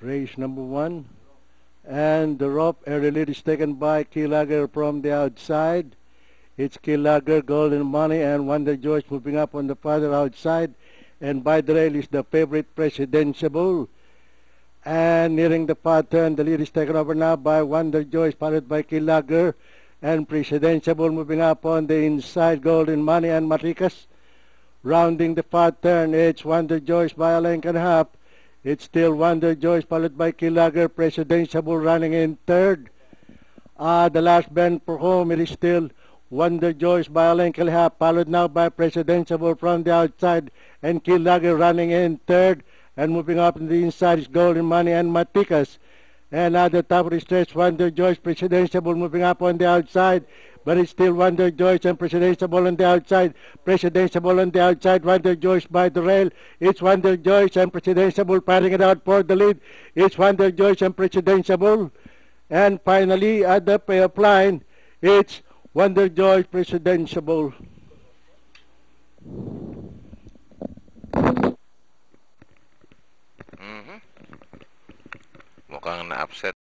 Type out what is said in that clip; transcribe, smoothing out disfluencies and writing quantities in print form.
Race number 1. And the rope early lead is taken by Kilager from the outside. It's Kilager, Golden Money, and Wonder Joyce moving up on the farther outside. And by the rail is the favorite Presidential. And nearing the far turn, the lead is taken over now by Wonder Joyce, followed by Kilager. And Presidential moving up on the inside, Golden Money and Maricas. Rounding the far turn, it's Wonder Joyce by a length and a half. It's still Wonder Joyce, followed by Kilager, Presidential running in third. The last bend for home, it is still Wonder Joyce by a length and a half, followed now by Presidential from the outside, and Kilager running in third. And moving up on the inside is Golden Money and Maticas. And at the top of the stretch, Wonder Joyce, Presidential moving up on the outside. But it's still Wonder Joyce and Presidential on the outside. Presidential on the outside, Wonder Joyce by the rail. It's Wonder Joyce and Presidential fighting it out for the lead. It's Wonder Joyce and Presidential. And finally, at the pay-up line, it's Wonder Joyce, Presidential. Mukhang na-upset